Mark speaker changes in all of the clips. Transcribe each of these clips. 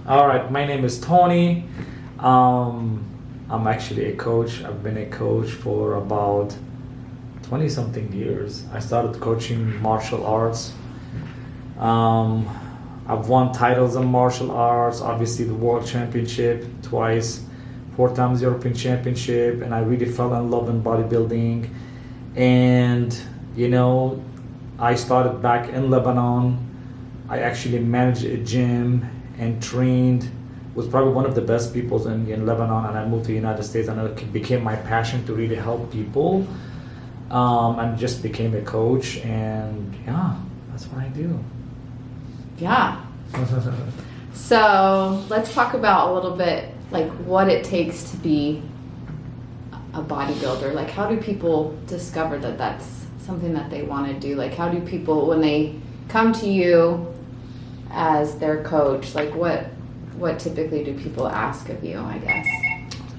Speaker 1: All right, my name is Tony. I'm actually a coach. I've been a coach for about 20 something years. I started coaching martial arts. Um, I've won titles in martial arts, obviously the world championship twice, 4 times European championship, and I really fell in love in bodybuilding. And you know, I started back in Lebanon. I actually managed a gym and trained with probably one of the best people in Lebanon, and I moved to the United States, and it became my passion to really help people, and just became a coach, and yeah, that's what I do.
Speaker 2: Yeah. So let's talk about a little bit like what it takes to be a bodybuilder. Like, how do people discover that that's something that they want to do? Like, how do people, when they come to you as their coach, like what typically do people ask of you, I guess?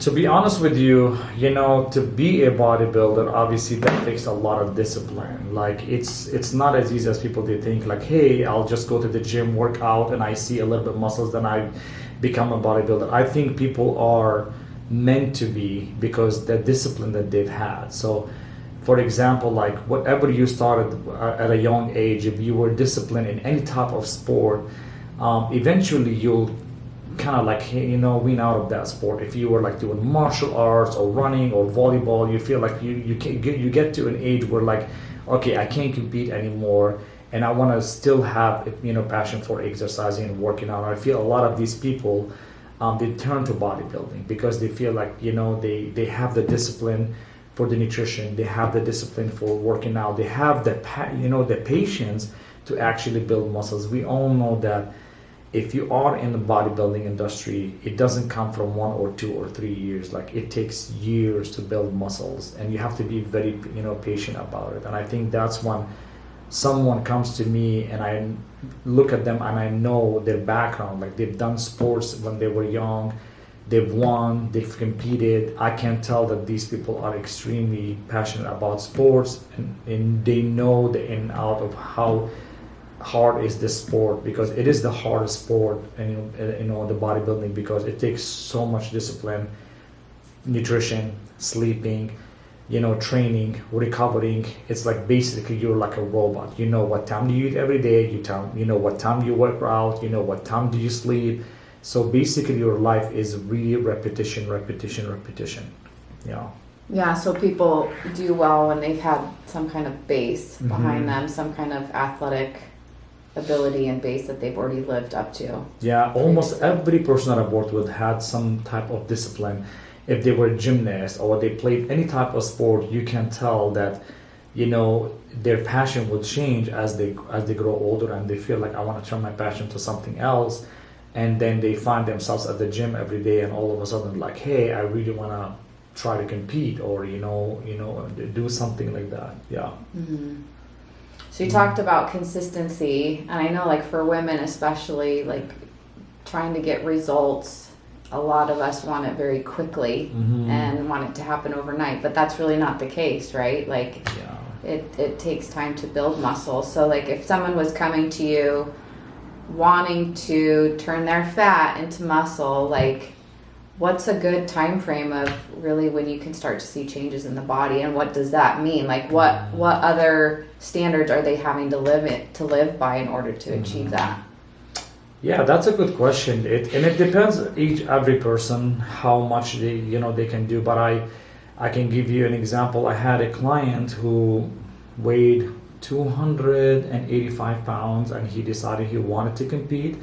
Speaker 1: To be honest with you, to be a bodybuilder, obviously that takes a lot of discipline. Like it's not as easy as people they think. Like, hey, I'll just go to the gym, work out, and I see a little bit muscles, then I become a bodybuilder. I think people are meant to be because the discipline that they've had. So, for example, like whatever you started at a young age, if you were disciplined in any type of sport, eventually you'll kind of like wean out of that sport. If you were like doing martial arts or running or volleyball, you feel like you get to an age where like, okay, I can't compete anymore, and I want to still have passion for exercising and working out. I feel a lot of these people they turn to bodybuilding because they feel like they have the discipline for the nutrition, they have the discipline for working out, they have the patience to actually build muscles. We all know that if you are in the bodybuilding industry, it doesn't come from 1 or 2 or 3 years. Like, it takes years to build muscles, and you have to be very patient about it. And I think that's when someone comes to me and I look at them and I know their background, like they've done sports when they were young, they've won, they've competed. I can tell that these people are extremely passionate about sports, and they know the in and out of how hard is this sport, because it is the hardest sport in the bodybuilding, because it takes so much discipline, nutrition, sleeping, training, recovering. It's like basically you're like a robot. You know what time do you eat every day, you know what time you work out, you know what time do you sleep. So basically your life is really repetition.
Speaker 2: Yeah, so people do well when they've had some kind of base behind them, some kind of athletic ability and base that they've already lived up to.
Speaker 1: Yeah, almost every person that I've worked with had some type of discipline. If they were gymnasts or they played any type of sport, you can tell that their passion will change as they grow older, and they feel like, I want to turn my passion to something else. And then they find themselves at the gym every day, and all of a sudden like, hey, I really want to try to compete, or do something like that. Yeah.
Speaker 2: Mm-hmm. So you talked about consistency, and I know like for women especially, like trying to get results, a lot of us want it very quickly and want it to happen overnight, but that's really not the case, right? Like it takes time to build muscle. So like if someone was coming to you wanting to turn their fat into muscle, like what's a good time frame of really when you can start to see changes in the body, and what does that mean? Like what other standards are they having to live by in order to achieve that?
Speaker 1: Yeah, that's a good question. It depends every person how much they can do. But I can give you an example. I had a client who weighed 285 pounds, and he decided he wanted to compete.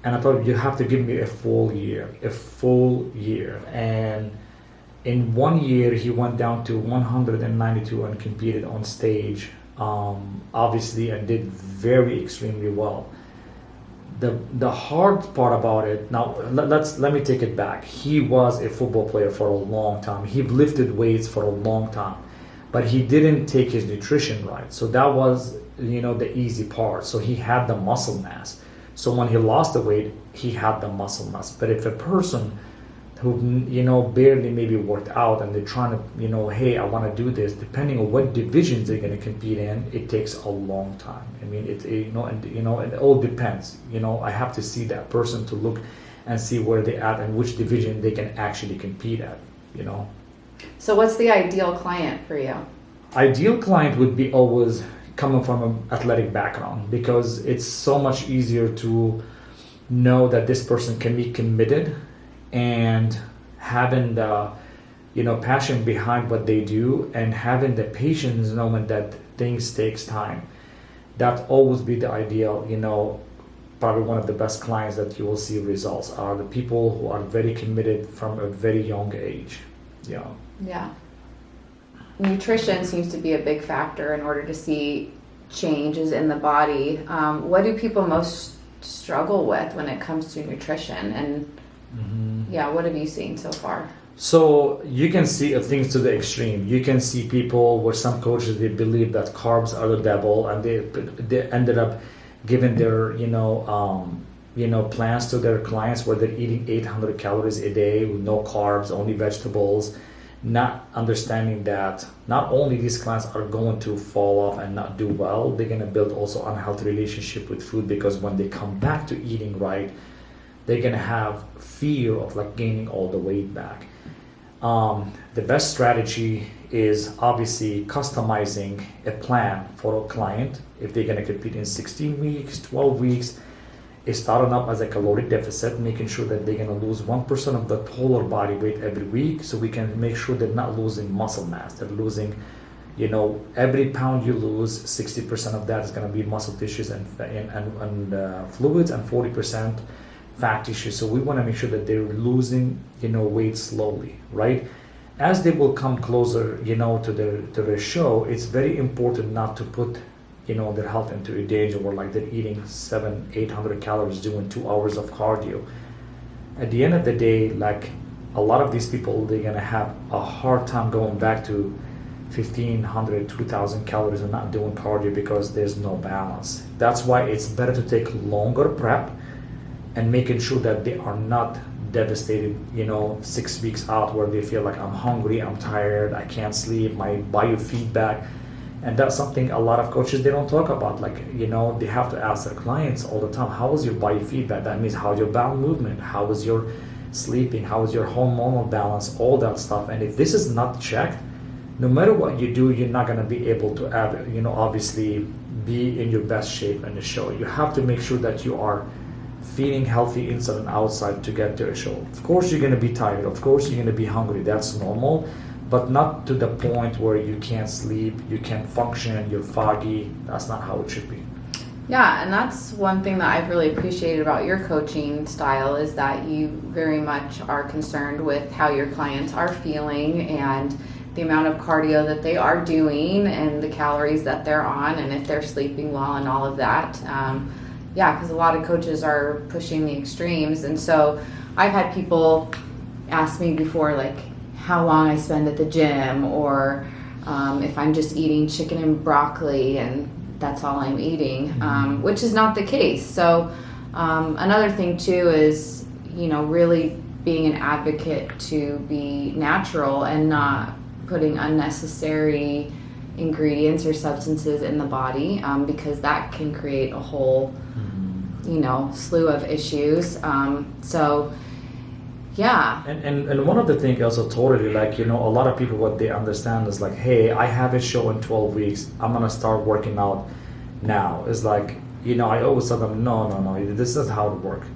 Speaker 1: And I thought, you have to give me a full year. And in 1 year, he went down to 192 and competed on stage, obviously, and did very extremely well. The hard part about it, now let me take it back. He was a football player for a long time. He lifted weights for a long time, but he didn't take his nutrition right. So that was, the easy part. So he had the muscle mass. So when he lost the weight, he had the muscle mass. But if a person who barely maybe worked out, and they're trying to hey, I want to do this. Depending on what divisions they're going to compete in, it takes a long time. I mean, it all depends. I have to see that person to look and see where they're at and which division they can actually compete at.
Speaker 2: So what's the ideal client for you?
Speaker 1: Ideal client would be always coming from an athletic background, because it's so much easier to know that this person can be committed, and having the passion behind what they do, and having the patience knowing that things takes time. That always be the ideal. Probably one of the best clients that you will see results are the people who are very committed from a very young age.
Speaker 2: Yeah. Nutrition seems to be a big factor in order to see changes in the body. What do people most struggle with when it comes to nutrition? And what have you seen so far?
Speaker 1: So you can see things to the extreme. You can see people where some coaches, they believe that carbs are the devil, and they ended up giving their plans to their clients where they're eating 800 calories a day with no carbs, only vegetables, not understanding that not only these clients are going to fall off and not do well, they're going to build also unhealthy relationship with food, because when they come back to eating right, they're going to have fear of gaining all the weight back. The best strategy is obviously customizing a plan for a client. If they're going to compete in 16 weeks, 12 weeks, is starting up as a caloric deficit, making sure that they're going to lose 1% of the total body weight every week, so we can make sure they're not losing muscle mass. They're losing, every pound you lose, 60% of that is going to be muscle tissues and fluids, and 40% fat tissue. So we want to make sure that they're losing, weight slowly, right? As they will come closer, to their show, it's very important not to put their health into a danger where they're eating 700-800 calories doing 2 hours of cardio. At the end of the day, a lot of these people, they're gonna have a hard time going back to 1,500, 2,000 calories and not doing cardio, because there's no balance. That's why it's better to take longer prep and making sure that they are not devastated 6 weeks out, where they feel like, I'm hungry, I'm tired, I can't sleep, my biofeedback. And that's something a lot of coaches, they don't talk about. They have to ask their clients all the time, how is your biofeedback? That means how's your bowel movement? How is your sleeping? How is your hormonal balance? All that stuff. And if this is not checked, no matter what you do, you're not going to be able to obviously be in your best shape in the show. You have to make sure that you are feeling healthy inside and outside to get to a show. Of course, you're going to be tired. Of course, you're going to be hungry. That's normal. But not to the point where you can't sleep, you can't function, you're foggy. That's not how it should be.
Speaker 2: Yeah, and that's one thing that I've really appreciated about your coaching style, is that you very much are concerned with how your clients are feeling and the amount of cardio that they are doing and the calories that they're on, and if they're sleeping well and all of that. Because a lot of coaches are pushing the extremes. And so I've had people ask me before, how long I spend at the gym, or if I'm just eating chicken and broccoli and that's all I'm eating, which is not the case. So another thing too is, really being an advocate to be natural and not putting unnecessary ingredients or substances in the body, because that can create a whole, slew of issues. Yeah.
Speaker 1: And one of the things also totally a lot of people, what they understand is hey, I have a show in 12 weeks. I'm going to start working out now. It's I always tell them, no, this is how it works.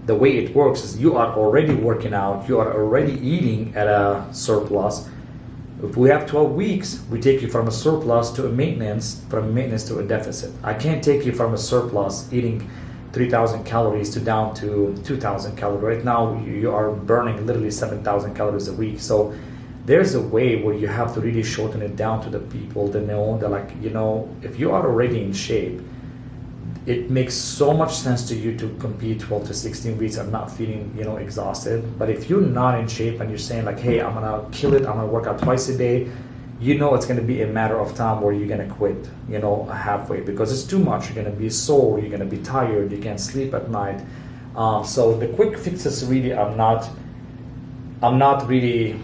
Speaker 1: The way it works is you are already working out. You are already eating at a surplus. If we have 12 weeks, we take you from a surplus to a maintenance, from maintenance to a deficit. I can't take you from a surplus eating 3,000 calories to down to 2,000 calories. Right now, you are burning literally 7,000 calories a week. So there's a way where you have to really shorten it down to the people to know that, if you are already in shape, it makes so much sense to you to compete 12 to 16 weeks and not feeling, exhausted. But if you're not in shape and you're saying hey, I'm gonna kill it, I'm gonna work out twice a day, it's going to be a matter of time where you're going to quit, halfway, because it's too much. You're going to be sore, you're going to be tired, you can't sleep at night. So the quick fixes really are not I'm not really,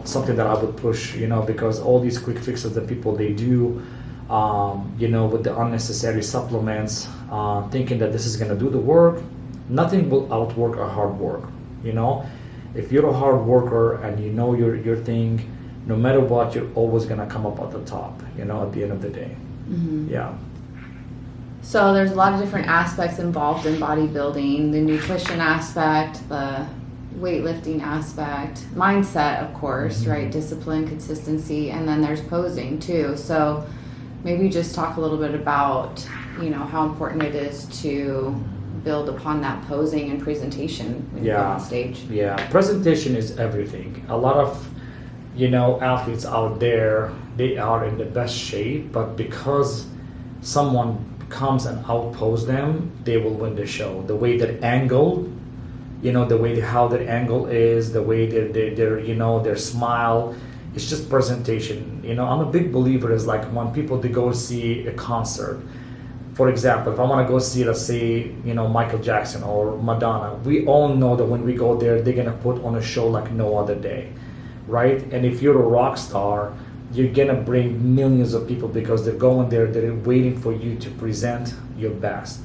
Speaker 1: something that I would push, because all these quick fixes that people they do, with the unnecessary supplements, thinking that this is going to do the work. Nothing will outwork a hard work. If you're a hard worker and you know your thing, no matter what, you're always going to come up at the top, at the end of the day.
Speaker 2: Mm-hmm.
Speaker 1: Yeah.
Speaker 2: So there's a lot of different aspects involved in bodybuilding, the nutrition aspect, the weightlifting aspect, mindset, of course,
Speaker 1: mm-hmm.
Speaker 2: right? Discipline, consistency, and then there's posing too. So maybe just talk a little bit about, how important it is to build upon that posing and presentation when you go on stage.
Speaker 1: Yeah, presentation is everything. A lot of, athletes out there, they are in the best shape, but because someone comes and outpose them, they will win the show. The way they're angled, the way how their angle is, the way their smile, it's just presentation. I'm a big believer is like when people to go see a concert. For example, if I want to go see, let's say, Michael Jackson or Madonna, we all know that when we go there, they're gonna put on a show like no other day, right? And if you're a rock star, you're gonna bring millions of people because they're going there, they're waiting for you to present your best.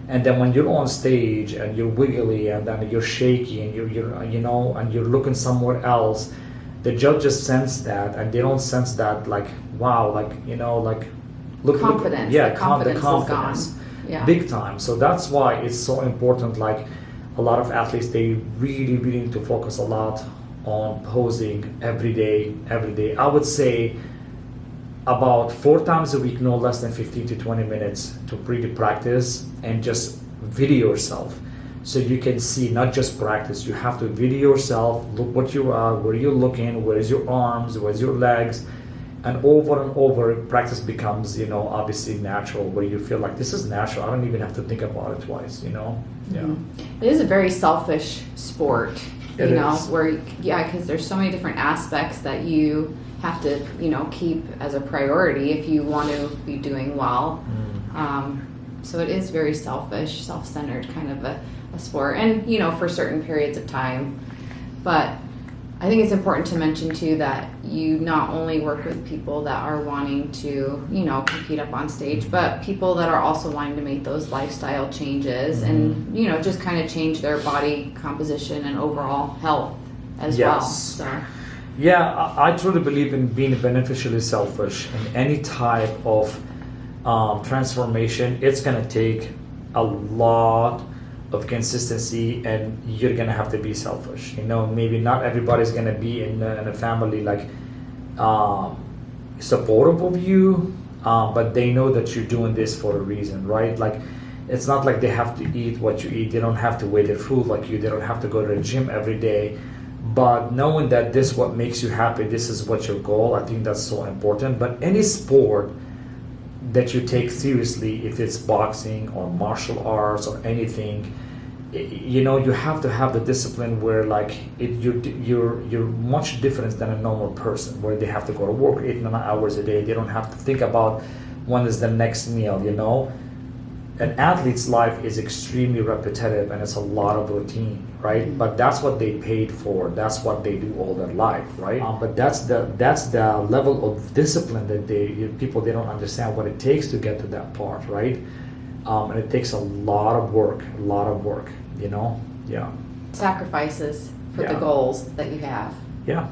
Speaker 1: And then when you're on stage and you're wiggly and then you're shaky and you're looking somewhere else, the judges sense that, and they don't sense that like, wow, look,
Speaker 2: confidence.
Speaker 1: Yeah,
Speaker 2: the confidence
Speaker 1: confidence.
Speaker 2: Is gone. Yeah.
Speaker 1: Big time. So that's why it's so important. Like a lot of athletes, they really, really need to focus a lot on posing every day. I would say about 4 times a week, no less than 15 to 20 minutes to really practice and just video yourself. So you can see, not just practice, you have to video yourself, look what you are, where you're looking, where's your arms, where's your legs, and over, practice becomes, obviously natural, where you feel like this is natural, I don't even have to think about it twice, Yeah.
Speaker 2: Mm-hmm. It is a very selfish sport,
Speaker 1: It is.
Speaker 2: because there's so many different aspects that you have to, keep as a priority if you want to be doing well. So it is very selfish, self-centered kind of a sport, and for certain periods of time. But I think it's important to mention too that you not only work with people that are wanting to compete up on stage, but people that are also wanting to make those lifestyle changes and just kind of change their body composition and overall health as well. So
Speaker 1: yeah, I truly believe in being beneficially selfish in any type of transformation. It's going to take a lot of consistency, and you're going to have to be selfish. Maybe not everybody's going to be in a family like supportive of you, but they know that you're doing this for a reason, right? Like, it's not like they have to eat what you eat. They don't have to weigh their food like you. They don't have to go to the gym every day. But knowing that this is what makes you happy, this is what your goal, I think that's so important. But any sport that you take seriously, if it's boxing or martial arts or anything, you have to have the discipline where you're much different than a normal person, where they have to go to work 8 to 9 hours a day. They don't have to think about when is the next meal. An athlete's life is extremely repetitive and it's a lot of routine, right? But that's what they paid for. That's what they do all their life, right? But that's the level of discipline that people don't understand what it takes to get to that part, right? And it takes a lot of work, Yeah.
Speaker 2: sacrifices for the goals that you have.
Speaker 1: Yeah.